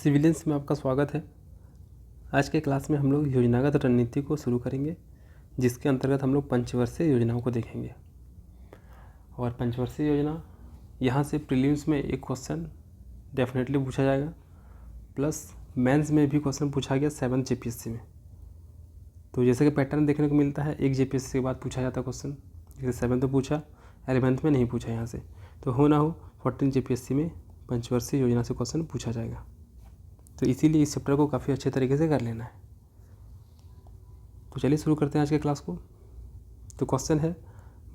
Civilians में आपका स्वागत है। आज के क्लास में हम लोग योजनागत रणनीति को शुरू करेंगे, जिसके अंतर्गत हम लोग पंचवर्षीय योजनाओं को देखेंगे। और पंचवर्षीय योजना यहाँ से प्रीलिम्स में एक क्वेश्चन डेफिनेटली पूछा जाएगा, प्लस मेंस में भी क्वेश्चन पूछा गया 7th JPSC में। तो जैसे कि पैटर्न देखने को मिलता है, एक JPSC के बाद पूछा जाता क्वेश्चन, जैसे 7th में पूछा, 11th में नहीं पूछा यहाँ से, तो हो ना हो 14th JPSC में पंचवर्षीय योजना से क्वेश्चन पूछा जाएगा। तो इसीलिए इस चैप्टर को काफ़ी अच्छे तरीके से कर लेना है। तो चलिए शुरू करते हैं आज के क्लास को। तो क्वेश्चन है,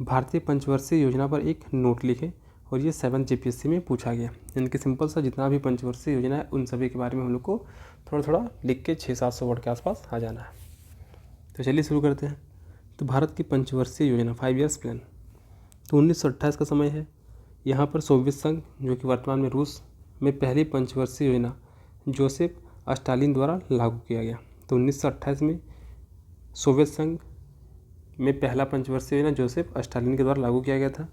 भारतीय पंचवर्षीय योजना पर एक नोट लिखें, और ये 7th JPSC में पूछा गया। यानी कि सिंपल सा जितना भी पंचवर्षीय योजना है उन सभी के बारे में हम लोग को थोड़ा थोड़ा लिख के 600-700 वर्ड के आसपास आ जाना है। तो चलिए शुरू करते हैं। तो भारत की पंचवर्षीय योजना 5 ईयर्स प्लान, तो 1928 का समय है। यहाँ पर सोवियत संघ, जो कि वर्तमान में रूस में, पहली पंचवर्षीय योजना जोसेफ स्टालिन द्वारा लागू किया गया। तो 1928 में सोवियत संघ में पहला पंचवर्षीय योजना जोसेफ स्टालिन के द्वारा लागू किया गया था।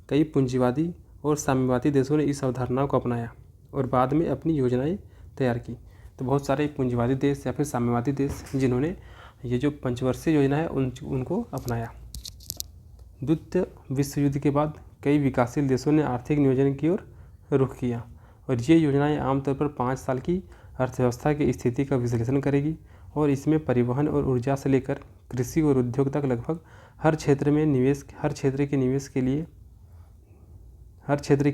कई पूंजीवादी और साम्यवादी देशों ने इस अवधारणा को अपनाया और बाद में अपनी योजनाएं तैयार की। तो बहुत सारे पूंजीवादी देश या फिर साम्यवादी देश जिन्होंने ये जो पंचवर्षीय योजना है उनको अपनाया। द्वितीय विश्व युद्ध के बाद कई विकासशील देशों ने आर्थिक नियोजन की ओर रुख किया, और ये योजनाएं आमतौर पर 5 साल की अर्थव्यवस्था की स्थिति का विश्लेषण करेगी, और इसमें परिवहन और ऊर्जा से लेकर कृषि और उद्योग तक लगभग हर क्षेत्र के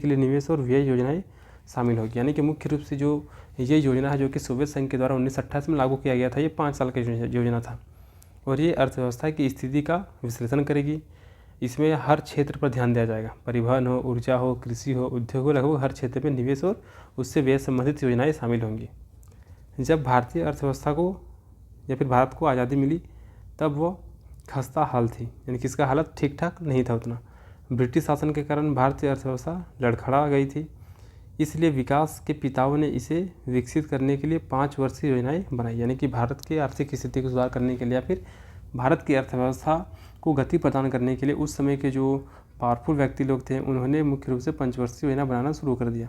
लिए निवेश और व्यय योजनाएं शामिल होगी। यानी कि मुख्य रूप से जो ये योजना है, जो कि सोवियत संघ के द्वारा 1928 में लागू किया गया था, ये 5 साल का योजना था, और ये अर्थव्यवस्था की स्थिति का विश्लेषण करेगी। इसमें हर क्षेत्र पर ध्यान दिया जाएगा, परिवहन हो, ऊर्जा हो, कृषि हो, उद्योग हो, लगभग हर क्षेत्र में निवेश और उससे व्यय संबंधित योजनाएं शामिल होंगी। जब भारतीय अर्थव्यवस्था को या फिर भारत को आज़ादी मिली, तब वो खस्ता हाल थी, यानी कि इसका हालत ठीक ठाक नहीं था उतना। ब्रिटिश शासन के कारण भारतीय अर्थव्यवस्था लड़खड़ा गई थी, इसलिए विकास के पिताओं ने इसे विकसित करने के लिए 5 वर्षीय योजनाएँ बनाई। यानी कि भारत के आर्थिक स्थिति को सुधार करने के लिए या फिर भारत की अर्थव्यवस्था को गति प्रदान करने के लिए उस समय के जो पावरफुल व्यक्ति लोग थे, उन्होंने मुख्य रूप से पंचवर्षीय योजना बनाना शुरू कर दिया।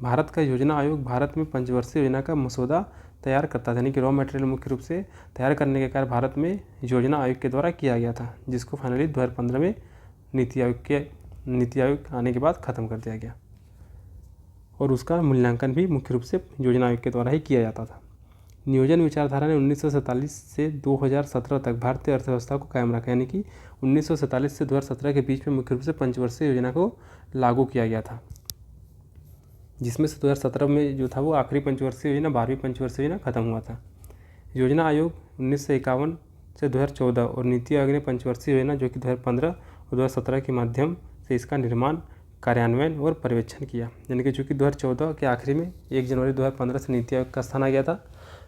भारत का योजना आयोग भारत में पंचवर्षीय योजना का मसौदा तैयार करता था, यानी कि रॉ मटेरियल मुख्य रूप से तैयार करने के कार्य भारत में योजना आयोग के द्वारा किया गया था, जिसको फाइनली 2015 में नीति आयोग आने के बाद ख़त्म कर दिया गया, और उसका मूल्यांकन भी मुख्य रूप से योजना आयोग के द्वारा ही किया जाता था। नियोजन विचारधारा ने 1947 से 2017 तक भारतीय अर्थव्यवस्था को कायम रखा, यानी कि 1947 से 2017 के बीच में मुख्य रूप से पंचवर्षीय योजना को लागू किया गया था, जिसमें से 2017 में जो था वो आखिरी पंचवर्षीय योजना, 12वीं पंचवर्षीय योजना खत्म हुआ था। योजना आयोग 1951 से 2014 और नीति आयोग ने पंचवर्षीय योजना, जो कि 2015 और 2017 के माध्यम से इसका निर्माण, कार्यान्वयन और पर्यवेक्षण किया। यानी कि चूँकि 2014 के आखिरी में 1 जनवरी 2015 से नीति आयोग का स्थान आ गया था,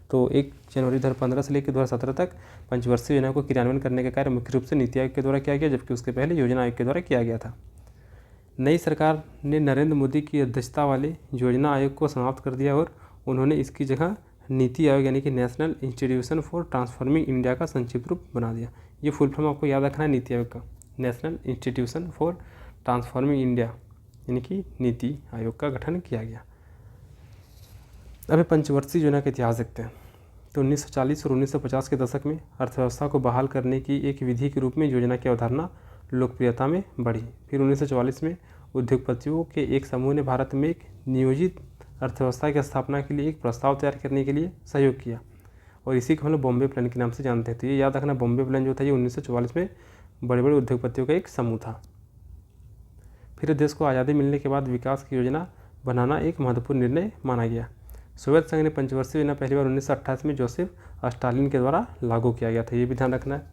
तो 1 जनवरी 2015 से लेकर 2017 तक पंचवर्षीय योजना को क्रियान्वयन करने का कार्य मुख्य रूप से नीति आयोग के द्वारा किया गया, जबकि उसके पहले योजना आयोग के द्वारा किया गया था। नई सरकार ने नरेंद्र मोदी की अध्यक्षता वाले योजना आयोग को समाप्त कर दिया, और उन्होंने इसकी जगह नीति आयोग यानी कि national institution for transforming India का संक्षिप्त रूप बना दिया। ये फुल फॉर्म आपको याद रखना है नीति आयोग का, national institution for transforming India, यानी कि नीति आयोग का गठन किया गया। अब पंचवर्षीय योजना का इतिहास देखते हैं। तो 1940 और 1950 के दशक में अर्थव्यवस्था को बहाल करने की एक विधि के रूप में योजना की अवधारणा लोकप्रियता में बढ़ी। फिर 1944 में उद्योगपतियों के एक समूह ने भारत में एक नियोजित अर्थव्यवस्था की स्थापना के लिए एक प्रस्ताव तैयार करने के लिए सहयोग किया, और इसी को हम लोग बॉम्बे प्लान के नाम से जानते थे। ये याद रखना, बॉम्बे प्लान जो था ये 1944 में बड़े बड़े उद्योगपतियों का एक समूह था। फिर देश को आज़ादी मिलने के बाद विकास की योजना बनाना एक महत्वपूर्ण निर्णय माना गया। सोवियत संघ ने पंचवर्षीय योजना पहली बार 1928 में जोसेफ स्टालिन के द्वारा लागू किया गया था, ये भी ध्यान रखना है।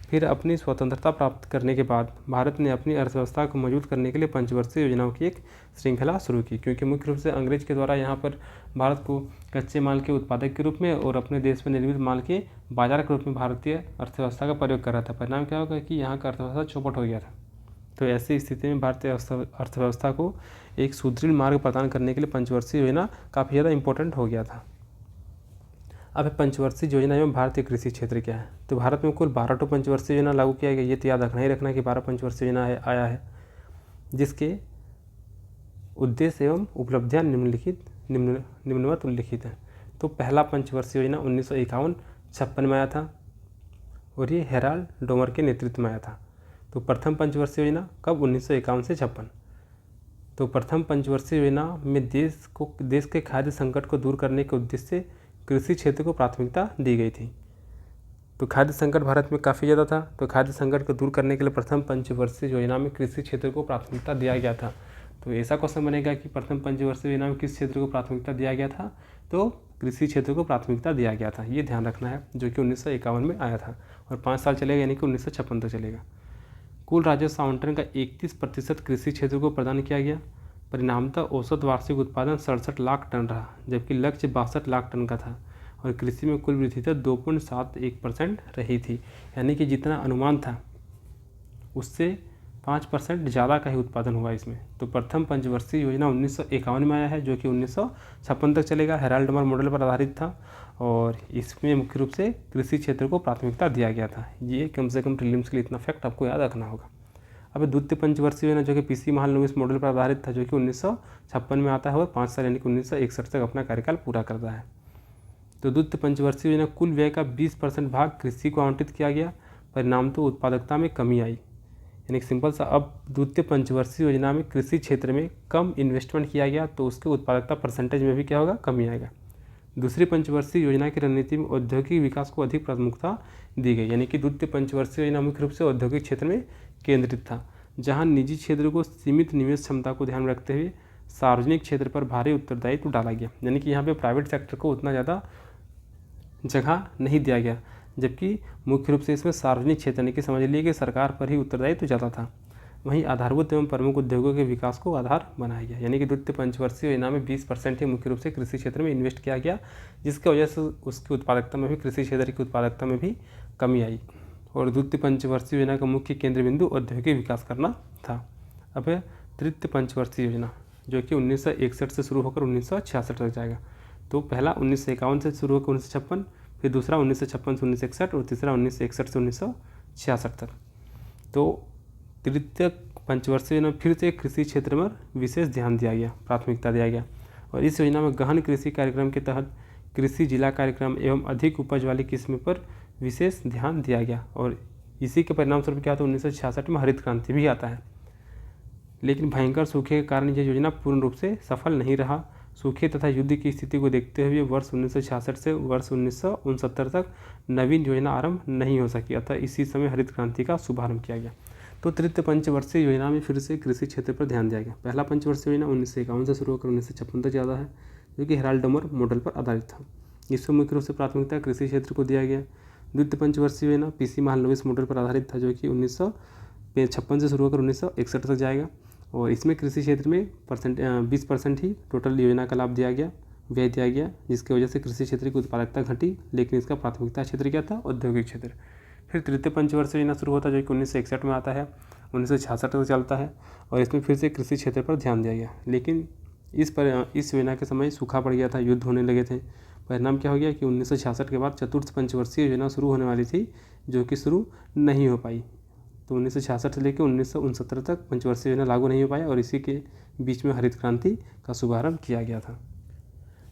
फिर अपनी स्वतंत्रता प्राप्त करने के बाद भारत ने अपनी अर्थव्यवस्था को मजबूत करने के लिए पंचवर्षीय योजनाओं की एक श्रृंखला शुरू की, क्योंकि मुख्य रूप से अंग्रेज के द्वारा यहाँ पर भारत को कच्चे माल के उत्पादक के रूप में और अपने देश में निर्मित माल के बाजार के रूप में भारतीय अर्थव्यवस्था का प्रयोग कर रहा था। परिणाम क्या होगा कि यहाँ का अर्थव्यवस्था चौपट हो गया था। तो ऐसी स्थिति में भारतीय अर्थव्यवस्था को एक सुदृढ़ मार्ग प्रदान करने के लिए पंचवर्षीय योजना काफ़ी ज़्यादा इंपॉर्टेंट हो गया था। अब पंचवर्षीय योजना एवं भारतीय कृषि क्षेत्र क्या है। तो भारत में कुल 12 पंचवर्षीय योजना लागू किया गया। ये तो याद रखना ही रखना कि 12 पंचवर्षीय योजना आया है, जिसके उद्देश्य एवं उपलब्धियाँ निम्नवत उल्लिखित हैं। तो पहला पंचवर्षीय योजना 1951-56 में आया था और ये हेराल्ड डोमर के नेतृत्व में आया था। तो प्रथम पंचवर्षीय योजना कब? 1951 से 56। तो प्रथम पंचवर्षीय योजना में देश के खाद्य संकट को दूर करने के उद्देश्य से कृषि क्षेत्र को प्राथमिकता दी गई थी। तो खाद्य संकट भारत में काफ़ी ज़्यादा था, तो खाद्य संकट को दूर करने के लिए प्रथम पंचवर्षीय योजना में कृषि क्षेत्र को प्राथमिकता दिया गया था। तो ऐसा क्वेश्चन बनेगा कि प्रथम पंचवर्षीय योजना में किस क्षेत्र को प्राथमिकता दिया गया था? तो कृषि क्षेत्र को प्राथमिकता दिया गया था, ये ध्यान रखना है, जो कि 1951 में आया था और 5 साल चलेगा, यानी कि 1956 तक चलेगा। कुल राजस्व आवंटन का 31% कृषि क्षेत्र को प्रदान किया गया। परिणामतः औसत वार्षिक उत्पादन 67 लाख टन रहा, जबकि लक्ष्य 62 लाख टन का था और कृषि में कुल वृद्धि दर 2.71% रही थी, यानी कि जितना अनुमान था उससे 5% ज़्यादा का ही उत्पादन हुआ इसमें। तो प्रथम पंचवर्षीय योजना 1951 में आया है, जो कि 1956 तक चलेगा, हेराल्ड डोमर मॉडल पर आधारित था और इसमें मुख्य रूप से कृषि क्षेत्र को प्राथमिकता दिया गया था। ये कम से कम प्रीलिम्स के लिए इतना फैक्ट आपको याद रखना होगा। अब द्वितीय पंचवर्षीय योजना जो कि पीसी महालनोबिस मॉडल पर आधारित था, जो कि 1956 में आता है और 5 साल यानी कि 1961 तक अपना कार्यकाल पूरा करता है। तो द्वितीय पंचवर्षीय योजना कुल व्यय का 20% भाग कृषि को आवंटित किया गया, परिणाम तो उत्पादकता में कमी आई, यानी सिंपल सा अब द्वितीय पंचवर्षीय योजना में कृषि क्षेत्र में कम इन्वेस्टमेंट किया गया, तो उसके उत्पादकता परसेंटेज में भी क्या होगा? कमी आएगा। दूसरी पंचवर्षीय योजना की रणनीति में औद्योगिक विकास को अधिक प्राथमिकता दी गई, यानी कि द्वितीय पंचवर्षीय योजना मुख्य रूप से औद्योगिक क्षेत्र में केंद्रित था, जहां निजी क्षेत्र को सीमित निवेश क्षमता को ध्यान में रखते हुए सार्वजनिक क्षेत्र पर भारी उत्तरदायित्व डाला गया, यानी कि यहाँ पे प्राइवेट सेक्टर को उतना ज़्यादा जगह नहीं दिया गया, जबकि मुख्य रूप से इसमें सार्वजनिक क्षेत्र यानी कि समझ लीजिए कि सरकार पर ही उत्तरदायित्व ज़्यादा था। वहीं आधारभूत एवं प्रमुख उद्योगों के विकास को आधार बनाया गया, यानी कि द्वितीय पंचवर्षीय योजना में 20% ही मुख्य रूप से कृषि क्षेत्र में इन्वेस्ट किया गया, जिसकी वजह से उसकी उत्पादकता में भी, कृषि क्षेत्र की उत्पादकता में भी कमी आई और द्वितीय पंचवर्षीय योजना का मुख्य केंद्र बिंदु औद्योगिक विकास करना था। अब तृतीय पंचवर्षीय योजना जो कि 1961 से शुरू होकर 1966 तक जाएगा। तो पहला 1951 से शुरू होकर 1956, फिर दूसरा 1956 से 1961 और तीसरा 1961 से 1966 तक। तो तृतीय पंचवर्षीय योजना फिर से कृषि क्षेत्र में विशेष ध्यान दिया गया, प्राथमिकता दिया गया और इस योजना में गहन कृषि कार्यक्रम के तहत कृषि जिला कार्यक्रम एवं अधिक उपज वाली किस्म पर विशेष ध्यान दिया गया और इसी के परिणाम स्वरूप क्या होता है? 1966 में हरित क्रांति भी आता है। लेकिन भयंकर सूखे के कारण यह योजना पूर्ण रूप से सफल नहीं रहा। सूखे तथा युद्ध की स्थिति को देखते हुए वर्ष 1966 से वर्ष 1969 तक नवीन योजना आरंभ नहीं हो सकी, अतः इसी समय हरित क्रांति का शुभारंभ किया गया। तो तृतीय पंचवर्षीय योजना में फिर से कृषि क्षेत्र पर ध्यान दिया गया। पहला पंचवर्षीय योजना 1951 से शुरू होकर 1956 तक ज़्यादा है, जो कि हेराल्ड डोमर मॉडल पर आधारित था। इसमें मुख्य रूप से प्राथमिकता कृषि क्षेत्र को दिया गया। द्वितीय पंचवर्षीय योजना पीसी महालनोबिस मॉडल पर आधारित था, जो कि 1956 से शुरू होकर 1961 तक जाएगा और इसमें कृषि क्षेत्र में 20% ही टोटल योजना का लाभ दिया गया, व्यय दिया गया, जिसकी वजह से कृषि क्षेत्र की उत्पादकता घटी, लेकिन इसका प्राथमिकता क्षेत्र क्या था? औद्योगिक क्षेत्र। फिर तृतीय पंचवर्षीय योजना शुरू होता है, जो कि 1961 में आता है, 1966 तक चलता है और इसमें फिर से कृषि क्षेत्र पर ध्यान दिया गया। लेकिन इस योजना के समय सूखा पड़ गया था, युद्ध होने लगे थे। परिणाम क्या हो गया कि 1966 के बाद चतुर्थ पंचवर्षीय योजना शुरू होने वाली थी, जो कि शुरू नहीं हो पाई। तो 1966 से लेकर 1969 तक पंचवर्षीय योजना लागू नहीं हो पाया और इसी के बीच में हरित क्रांति का शुभारंभ किया गया था।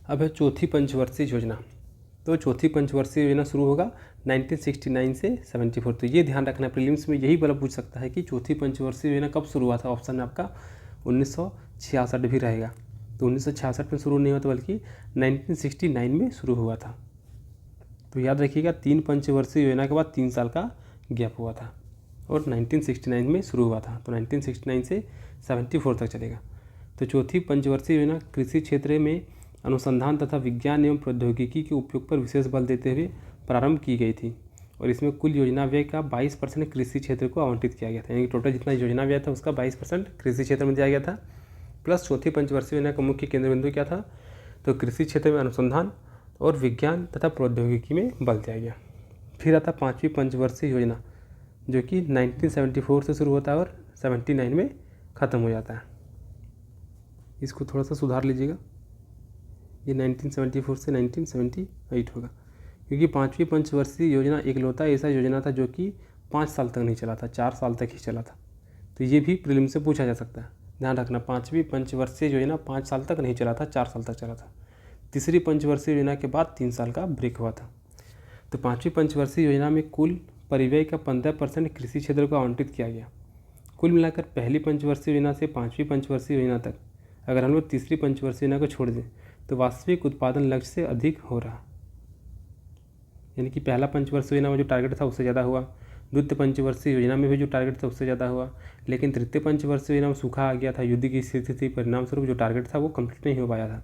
अब है चौथी पंचवर्षीय योजना। तो चौथी पंचवर्षीय योजना शुरू होगा 1969 से 74। तो ये ध्यान रखना, प्रीलिम्स में यही वाला पूछ सकता है कि चौथी पंचवर्षीय योजना कब शुरू हुआ था। ऑप्शन में आपका 1966 भी रहेगा। तो 1966 में शुरू नहीं हुआ था, बल्कि 1969 में शुरू हुआ था। तो याद रखिएगा, 3 पंचवर्षीय योजना के बाद 3 साल का गैप हुआ था और 1969 में शुरू हुआ था। तो 1969 से 74 तक चलेगा। तो चौथी पंचवर्षीय योजना कृषि क्षेत्र में अनुसंधान तथा विज्ञान एवं प्रौद्योगिकी के उपयोग पर विशेष बल देते हुए प्रारंभ की गई थी और इसमें कुल योजना व्यय का 22% कृषि क्षेत्र को आवंटित किया गया था, यानी कि टोटल जितना योजना व्यय था उसका 22% कृषि क्षेत्र में दिया गया था। प्लस चौथी पंचवर्षीय योजना का मुख्य केंद्र बिंदु क्या था? तो कृषि क्षेत्र में अनुसंधान और विज्ञान तथा प्रौद्योगिकी में बल दिया गया। फिर आता पाँचवीं पंचवर्षीय योजना, जो कि 1974 से शुरू होता है और 79 में ख़त्म हो जाता है। इसको थोड़ा सा सुधार लीजिएगा, ये 1974 से 1978 होगा, क्योंकि पाँचवीं पंचवर्षीय योजना इकलौता ऐसा योजना था जो कि 5 साल तक नहीं चला था, 4 साल तक ही चला था। तो ये भी प्रीलिम से पूछा जा सकता है। ध्यान रखना, 5वीं पंचवर्षीय योजना 5 साल तक नहीं चला था, 4 साल तक चला था। तीसरी पंचवर्षीय योजना के बाद 3 साल का ब्रेक हुआ था। तो 5वीं पंचवर्षीय योजना में कुल परिव्यय का 15% कृषि क्षेत्र को आवंटित किया गया। कुल मिलाकर पहली पंचवर्षीय योजना से 5वीं पंचवर्षीय योजना तक अगर हम लोग तीसरी पंचवर्षीय योजना को छोड़ दें तो वास्तविक उत्पादन लक्ष्य से अधिक हो रहा, यानी कि पहला पंचवर्षीय योजना में जो टारगेट था उससे ज़्यादा हुआ, द्वितीय पंचवर्षीय योजना में भी जो टारगेट था उससे ज़्यादा हुआ, लेकिन तृतीय पंचवर्षीय योजना में सूखा आ गया था, युद्ध की स्थिति थी, परिणाम स्वरूप जो टारगेट था वो कंप्लीट नहीं हो पाया था।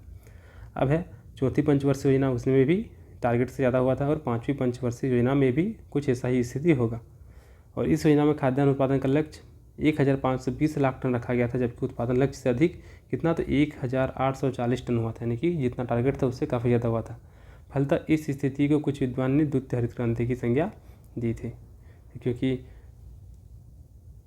अब है चौथी पंचवर्षीय योजना, उसमें भी टारगेट से ज़्यादा हुआ था और 5वीं पंचवर्षीय योजना में भी कुछ ऐसा ही स्थिति होगा। और इस योजना में खाद्यान्न उत्पादन का लक्ष्य 1520 लाख टन रखा गया था, जबकि उत्पादन लक्ष्य से अधिक कितना, तो 1840 टन हुआ था, यानी कि जितना टारगेट था उससे काफ़ी ज़्यादा हुआ था। फलतः इस स्थिति को कुछ विद्वान ने द्वितीय हरित क्रांति की संज्ञा दी थी, क्योंकि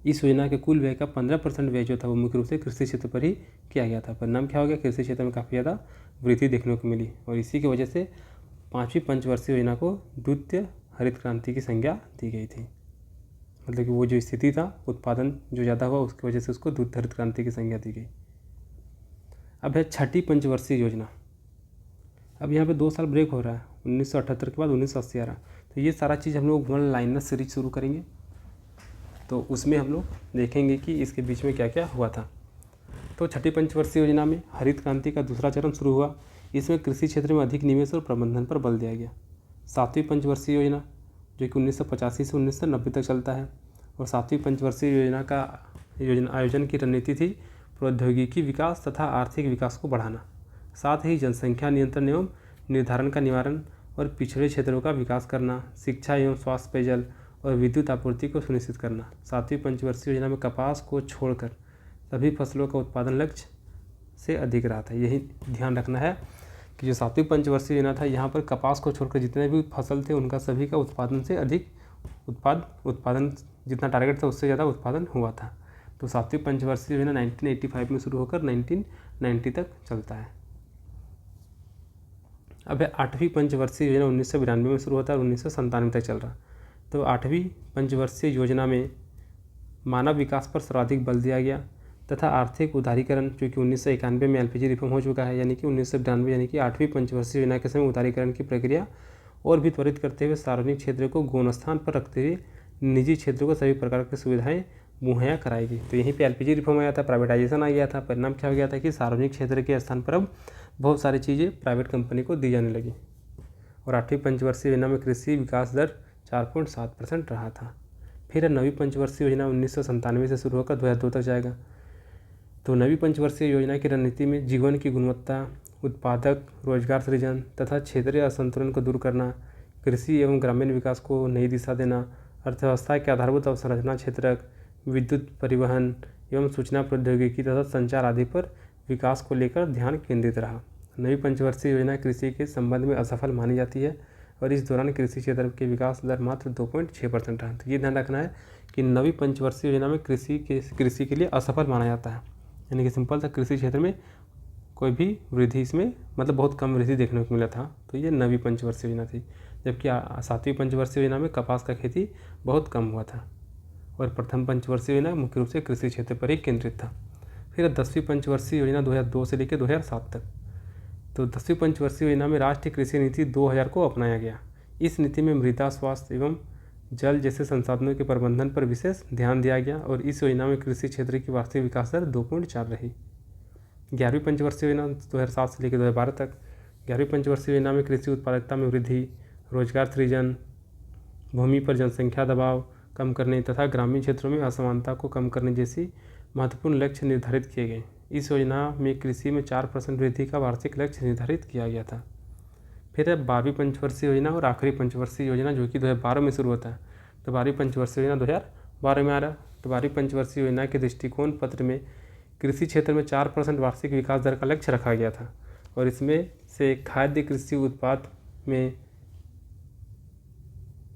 इस योजना के कुल व्यय का 15% व्यय जो था वो मुख्य रूप से कृषि क्षेत्र पर ही किया गया था। परिणाम क्या हो गया, कृषि क्षेत्र में काफ़ी ज़्यादा वृद्धि देखने को मिली और इसी की वजह से 5वीं पंचवर्षीय योजना को द्वितीय हरित क्रांति की संज्ञा दी गई थी। मतलब कि वो जो स्थिति था, उत्पादन जो ज़्यादा हुआ उसकी वजह से उसको द्वितीय हरित क्रांति की संज्ञा दी गई। अब है छठी पंचवर्षीय योजना। अब यहाँ पे 2 साल ब्रेक हो रहा है, 1978 के बाद 1980 आ रहा। तो ये सारा चीज़ हम लोग वन लाइनर सीरीज शुरू करेंगे, तो उसमें हम लोग देखेंगे कि इसके बीच में क्या क्या हुआ था। तो छठी पंचवर्षीय योजना में हरित क्रांति का दूसरा चरण शुरू हुआ। इसमें कृषि क्षेत्र में अधिक निवेश और प्रबंधन पर बल दिया गया। 7वीं पंचवर्षीय योजना जो कि 1985 से 1990 तक चलता है, और 7वीं पंचवर्षीय योजना का आयोजन की रणनीति थी प्रौद्योगिकी विकास तथा आर्थिक विकास को बढ़ाना, साथ ही जनसंख्या नियंत्रण एवं निर्धारण का निवारण और पिछड़े क्षेत्रों का विकास करना, शिक्षा एवं स्वास्थ्य, पेयजल और विद्युत आपूर्ति को सुनिश्चित करना। 7वीं पंचवर्षीय योजना में कपास को छोड़कर सभी फसलों का उत्पादन लक्ष्य से अधिक रहा था। यही ध्यान रखना है कि जो 7वीं पंचवर्षीय योजना था, यहाँ पर कपास को छोड़कर जितने भी फसल थे उनका सभी का उत्पादन से अधिक उत्पादन जितना टारगेट था उससे ज़्यादा उत्पादन हुआ था। तो 7वीं पंचवर्षीय योजना 1985 में शुरू होकर 1990 तक चलता है। अब है 8वीं पंचवर्षीय योजना 1992 में शुरू होता है और 1997 तक चल रहा। तो 8वीं पंचवर्षीय योजना में मानव विकास पर सर्वाधिक बल दिया गया तथा आर्थिक उदारीकरण, जो कि 1991 में एलपीजी रिफॉर्म हो चुका है, यानी कि 1992 यानी कि 8वीं पंचवर्षीय योजना के समय उदारीकरण की प्रक्रिया और भी त्वरित करते हुए सार्वजनिक क्षेत्र को गौण स्थान पर रखते हुए निजी क्षेत्र को सभी प्रकार की सुविधाएं मुहैया कराएगी। तो यहीं पे एलपीजी रिफॉर्म आया था, प्राइवेटाइजेशन आ गया था। परिणाम क्या हो गया था कि सार्वजनिक क्षेत्र के स्थान पर अब बहुत सारी चीज़ें प्राइवेट कंपनी को दी जाने लगी। और 8वीं पंचवर्षीय योजना में कृषि विकास दर 4.7% रहा था। फिर 9वीं पंचवर्षीय योजना 1997 से शुरू होकर 2002 तक जाएगा। तो 9वीं पंचवर्षीय योजना की रणनीति में जीवन की गुणवत्ता, उत्पादक रोजगार सृजन तथा क्षेत्रीय असंतुलन को दूर करना, कृषि एवं ग्रामीण विकास को नई दिशा देना, अर्थव्यवस्था के आधारभूत अवसंरचना क्षेत्रक, विद्युत, परिवहन एवं सूचना प्रौद्योगिकी तथा संचार आदि पर विकास को लेकर ध्यान केंद्रित रहा। 9वीं पंचवर्षीय योजना कृषि के संबंध में असफल मानी जाती है और इस दौरान कृषि क्षेत्र के विकास दर मात्र 2.6% रहा। तो ये ध्यान रखना है कि 9वीं पंचवर्षीय योजना में कृषि के लिए असफल माना जाता है, यानी कि सिंपल सा कृषि क्षेत्र में कोई भी वृद्धि इसमें मतलब बहुत कम वृद्धि देखने को मिला था। तो ये 9वीं पंचवर्षीय योजना थी। जबकि 7वीं पंचवर्षीय योजना में कपास का खेती बहुत कम हुआ था और प्रथम पंचवर्षीय योजना मुख्य रूप से कृषि क्षेत्र पर ही केंद्रित था। फिर 10वीं पंचवर्षीय योजना 2002 से लेकर 2007 तक। तो 10वीं पंचवर्षीय योजना में राष्ट्रीय कृषि नीति 2000 को अपनाया गया। इस नीति में मृदा स्वास्थ्य एवं जल जैसे संसाधनों के प्रबंधन पर विशेष ध्यान दिया गया और इस योजना में कृषि क्षेत्र की वार्षिक विकास दर 2.4 रही। 11वीं पंचवर्षीय योजना 2007 से लेकर 2012 तक। 11वीं पंचवर्षीय योजना में कृषि उत्पादकता में वृद्धि, रोजगार सृजन, भूमि पर जनसंख्या दबाव कम करने तथा ग्रामीण क्षेत्रों में असमानता को कम करने जैसी महत्वपूर्ण लक्ष्य निर्धारित किए गए। इस योजना में कृषि में 4% वृद्धि का वार्षिक लक्ष्य निर्धारित किया गया था। फिर है 12वीं पंचवर्षीय योजना और आखिरी पंचवर्षीय योजना जो कि 2012 में शुरू होता है। तो 12वीं पंचवर्षीय योजना 2012 में आ रहा है। तो 12वीं पंचवर्षीय योजना के दृष्टिकोण पत्र में कृषि क्षेत्र में 4% वार्षिक विकास दर का लक्ष्य रखा गया था और इसमें से खाद्य कृषि उत्पाद में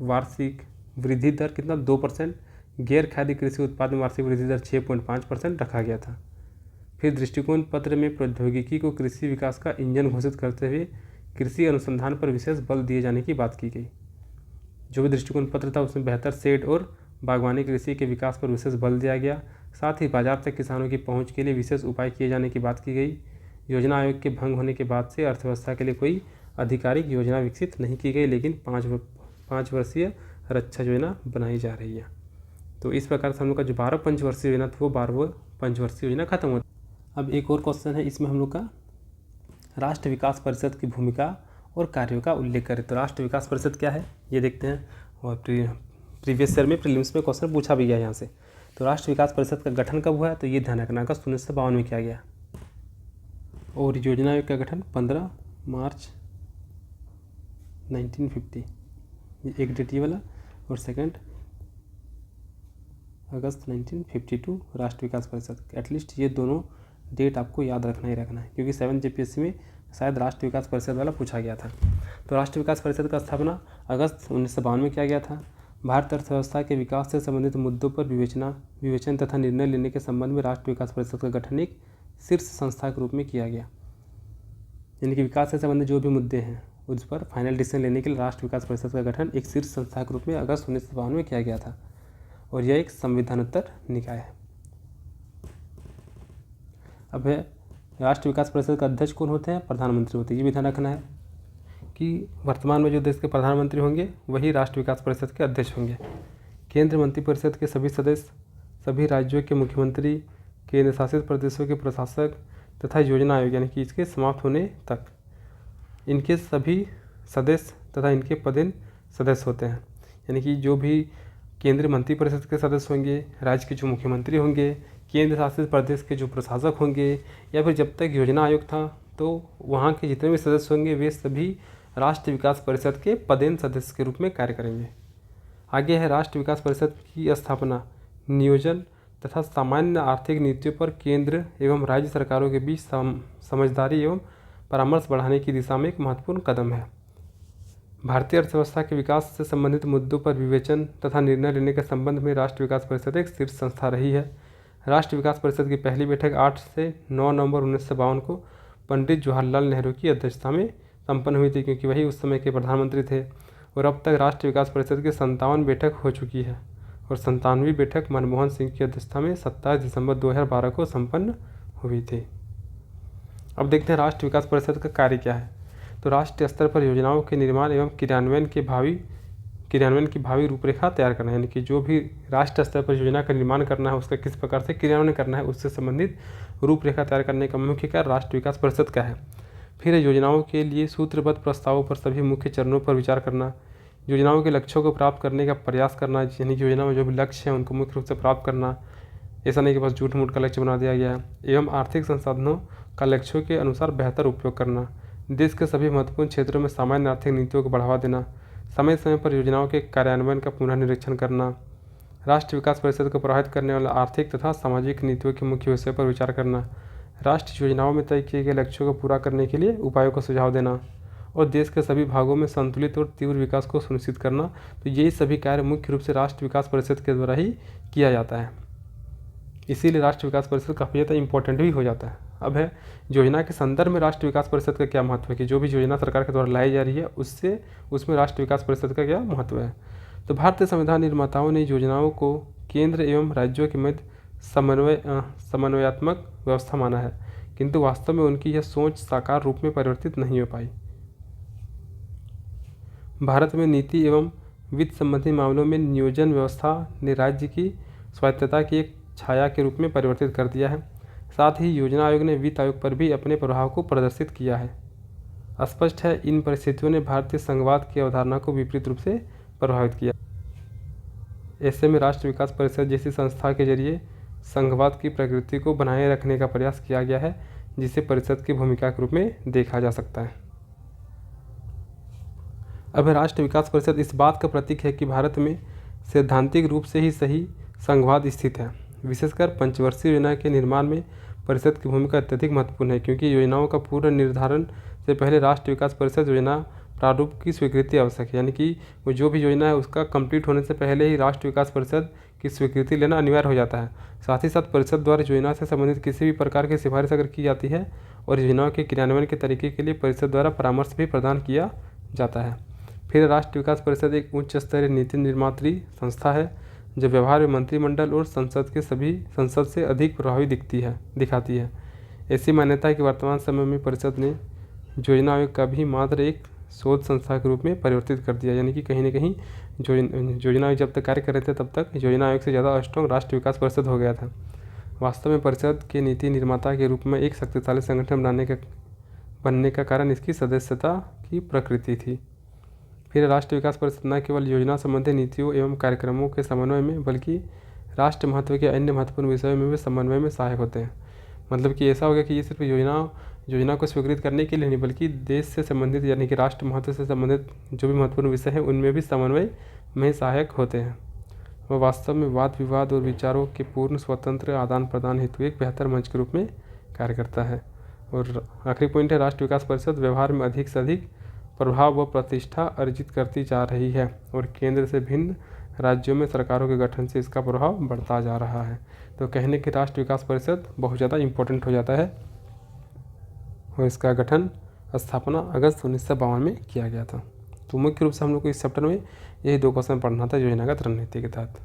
वार्षिक वृद्धि दर कितना 2%, गैर खाद्य कृषि उत्पाद में वार्षिक वृद्धि दर 6.5% रखा गया था। फिर दृष्टिकोण पत्र में प्रौद्योगिकी को कृषि विकास का इंजन घोषित करते हुए कृषि अनुसंधान पर विशेष बल दिए जाने की बात की गई। जो भी दृष्टिकोण पत्र था उसमें बेहतर सेड और बागवानी कृषि के विकास पर विशेष बल दिया गया। साथ ही बाजार तक किसानों की पहुंच के लिए विशेष उपाय किए जाने की बात की गई। योजना आयोग के भंग होने के बाद से अर्थव्यवस्था के लिए कोई आधिकारिक योजना विकसित नहीं की गई, लेकिन 5 वर्षीय रक्षा योजना बनाई जा रही है। तो इस प्रकार से हम लोग का जो 12 पंचवर्षीय योजना था वो 12 पंचवर्षीय योजना खत्म होती है। अब एक और क्वेश्चन है, इसमें हम लोग का राष्ट्र विकास परिषद की भूमिका और कार्यों का उल्लेख करें। तो राष्ट्र विकास परिषद क्या है ये देखते हैं, और प्रीवियस ईयर में प्रीलिम्स में क्वेश्चन पूछा भी गया यहाँ से। तो राष्ट्र विकास परिषद का गठन कब हुआ है, तो ये ध्यान रखना अगस्त 1952 में किया गया। और योजना आयोग का गठन 15 मार्च 1950, ये एक डेट ये वाला, और सेकंड अगस्त 1952 राष्ट्र विकास परिषद। एटलीस्ट ये दोनों डेट आपको याद रखना ही रखना है, क्योंकि 7 JPSC में शायद राष्ट्र विकास परिषद वाला पूछा गया था। तो राष्ट्र विकास परिषद का स्थापना अगस्त 1952 में किया गया था। भारत अर्थव्यवस्था के विकास से संबंधित मुद्दों पर विवेचन तथा निर्णय लेने के संबंध में राष्ट्र विकास परिषद का गठन एक शीर्ष संस्था के रूप में किया गया। यानी कि विकास से संबंधित जो भी मुद्दे हैं उस पर फाइनल डिसीजन लेने के लिए राष्ट्र विकास परिषद का गठन एक शीर्ष संस्था के रूप में अगस्त 1952 में किया गया था, और यह एक संविधानोत्तर निकाय है। अब है राष्ट्र विकास परिषद का अध्यक्ष कौन होते हैं, प्रधानमंत्री होते हैं। ये भी ध्यान रखना है कि वर्तमान में जो देश के प्रधानमंत्री होंगे वही राष्ट्र विकास परिषद के अध्यक्ष होंगे। केंद्रीय मंत्रिपरिषद के सभी सदस्य, सभी राज्यों के मुख्यमंत्री, केंद्र शासित प्रदेशों के प्रशासक तथा योजना आयोग यानी कि इसके समाप्त होने तक इनके सभी सदस्य तथा इनके पदेन सदस्य होते हैं। यानी कि जो भी केंद्रीय मंत्रिपरिषद के सदस्य होंगे, राज्य के जो मुख्यमंत्री होंगे, केंद्र शासित प्रदेश के जो प्रशासक होंगे, या फिर जब तक योजना आयोग था तो वहाँ के जितने भी सदस्य होंगे वे सभी राष्ट्र विकास परिषद के पदेन सदस्य के रूप में कार्य करेंगे। आगे है राष्ट्र विकास परिषद की स्थापना नियोजन तथा सामान्य आर्थिक नीतियों पर केंद्र एवं राज्य सरकारों के बीच समझदारी एवं परामर्श बढ़ाने की दिशा में एक महत्वपूर्ण कदम है। भारतीय अर्थव्यवस्था के विकास से संबंधित मुद्दों पर विवेचन तथा निर्णय लेने के संबंध में राष्ट्र विकास परिषद एक शीर्ष संस्था रही है। राष्ट्र विकास परिषद की पहली बैठक 8 से 9 नवंबर 1952 को पंडित जवाहरलाल नेहरू की अध्यक्षता में संपन्न हुई थी, क्योंकि वही उस समय के प्रधानमंत्री थे। और अब तक राष्ट्र विकास परिषद की 57 बैठक हो चुकी है, और 97वीं बैठक मनमोहन सिंह की अध्यक्षता में 27 दिसंबर 2012 को संपन्न हुई थी। अब देखते हैं राष्ट्र विकास परिषद का कार्य क्या है। तो राष्ट्रीय स्तर पर योजनाओं के निर्माण एवं क्रियान्वयन की भावी रूपरेखा तैयार करना है, यानी कि जो भी राष्ट्रीय स्तर पर योजना का निर्माण करना है उसका किस प्रकार से क्रियान्वयन करना है उससे संबंधित रूपरेखा तैयार करने का मुख्य कार्य राष्ट्र विकास परिषद का है। फिर योजनाओं के लिए सूत्रबद्ध प्रस्तावों पर सभी मुख्य चरणों पर विचार करना, योजनाओं के लक्ष्यों को प्राप्त करने का प्रयास करना, यानी कि योजना में जो भी लक्ष्य हैं उनको मुख्य रूप से प्राप्त करना, ऐसा नहीं कि बस झूठ मूठ का लक्ष्य बना दिया गया है। एवं आर्थिक संसाधनों का लक्ष्यों के अनुसार बेहतर उपयोग करना, देश के सभी महत्वपूर्ण क्षेत्रों में सामान्य आर्थिक नीतियों को बढ़ावा देना, समय समय पर योजनाओं के कार्यान्वयन का पुनः निरीक्षण करना, राष्ट्रीय विकास परिषद को प्रभावित करने वाले आर्थिक तथा सामाजिक नीतियों के मुख्य विषयों पर विचार करना, राष्ट्रीय योजनाओं में तय किए गए लक्ष्यों को पूरा करने के लिए उपायों को सुझाव देना, और देश के सभी भागों में संतुलित और तीव्र विकास को सुनिश्चित करना। तो यही सभी कार्य मुख्य रूप से राष्ट्रीय विकास परिषद के द्वारा ही किया जाता है। इसीलिए राष्ट्रीय विकास परिषद काफ़ी ज़्यादा इंपॉर्टेंट भी हो जाता है। अब है योजना के संदर्भ में राष्ट्रीय विकास परिषद का क्या महत्व है, कि जो भी योजना सरकार के द्वारा लाई जा रही है उसमें राष्ट्रीय विकास परिषद का क्या महत्व है। तो भारतीय संविधान निर्माताओं ने योजनाओं को केंद्र एवं राज्यों के मध्य समन्वयात्मक व्यवस्था माना है, किंतु वास्तव में उनकी यह सोच साकार रूप में परिवर्तित नहीं हो पाई। भारत में नीति एवं वित्त संबंधी मामलों में नियोजन व्यवस्था ने राज्य की स्वायत्तता की एक छाया के रूप में परिवर्तित कर दिया है। साथ ही योजना आयोग ने वित्त आयोग पर भी अपने प्रभाव को प्रदर्शित किया है। स्पष्ट है इन परिस्थितियों ने भारतीय संघवाद की अवधारणा को विपरीत रूप से प्रभावित किया। ऐसे में राष्ट्रीय विकास परिषद जैसी संस्था के जरिए संघवाद की प्रकृति को बनाए रखने का प्रयास किया गया है, जिसे परिषद की भूमिका के रूप में देखा जा सकता है। अब राष्ट्रीय विकास परिषद इस बात का प्रतीक है कि भारत में सैद्धांतिक रूप से ही सही संघवाद स्थित है। विशेषकर पंचवर्षीय योजना के निर्माण में परिषद की भूमिका अत्यधिक महत्वपूर्ण है, क्योंकि योजनाओं का पूर्ण निर्धारण से पहले राष्ट्रीय विकास परिषद योजना प्रारूप की स्वीकृति आवश्यक है। यानी कि वो जो भी योजना है उसका कंप्लीट होने से पहले ही राष्ट्रीय विकास परिषद की स्वीकृति लेना अनिवार्य हो जाता है। साथ ही साथ परिषद द्वारा योजना से संबंधित किसी भी प्रकार की सिफारिश अगर की जाती है और योजनाओं के क्रियान्वयन के तरीके के लिए परिषद द्वारा परामर्श भी प्रदान किया जाता है। फिर राष्ट्रीय विकास परिषद एक उच्च स्तरीय नीति निर्मात्री संस्था है, जो व्यवहार में मंत्रिमंडल और संसद से अधिक प्रभावी दिखाती है। ऐसी मान्यता है कि वर्तमान समय में परिषद ने योजना आयोग का भी मात्र एक शोध संस्था के रूप में परिवर्तित कर दिया, यानी कि कहीं ना कहीं योजना आयोग जब तक कार्य कर रहे थे तब तक योजना आयोग से ज़्यादा स्ट्रॉन्ग राष्ट्रीय विकास परिषद हो गया था। वास्तव में परिषद के नीति निर्माता के रूप में एक शक्तिशाली संगठन बनने का कारण इसकी सदस्यता की प्रकृति थी। फिर राष्ट्रीय विकास परिषद न केवल योजना संबंधी नीतियों एवं कार्यक्रमों के समन्वय में बल्कि राष्ट्र महत्व के अन्य महत्वपूर्ण विषयों में भी समन्वय में सहायक होते हैं। मतलब कि ऐसा हो गया कि ये सिर्फ योजना को स्वीकृत करने के लिए नहीं बल्कि देश से संबंधित यानी कि राष्ट्र महत्व से संबंधित जो भी महत्वपूर्ण विषय हैं उनमें भी समन्वय में सहायक होते हैं। वह वास्तव में वाद विवाद और विचारों के पूर्ण स्वतंत्र आदान प्रदान हेतु एक बेहतर मंच के रूप में कार्य करता है। और आखिरी पॉइंट है, राष्ट्रीय विकास परिषद व्यवहार में अधिक से अधिक प्रभाव व प्रतिष्ठा अर्जित करती जा रही है और केंद्र से भिन्न राज्यों में सरकारों के गठन से इसका प्रभाव बढ़ता जा रहा है। तो कहने की राष्ट्रीय विकास परिषद बहुत ज़्यादा इम्पोर्टेंट हो जाता है और इसका गठन स्थापना अगस्त 1952 में किया गया था। तो मुख्य रूप से हम लोग को इस चैप्टर में यही 2 क्वेश्चन पढ़ना था योजनागत रणनीति के तहत।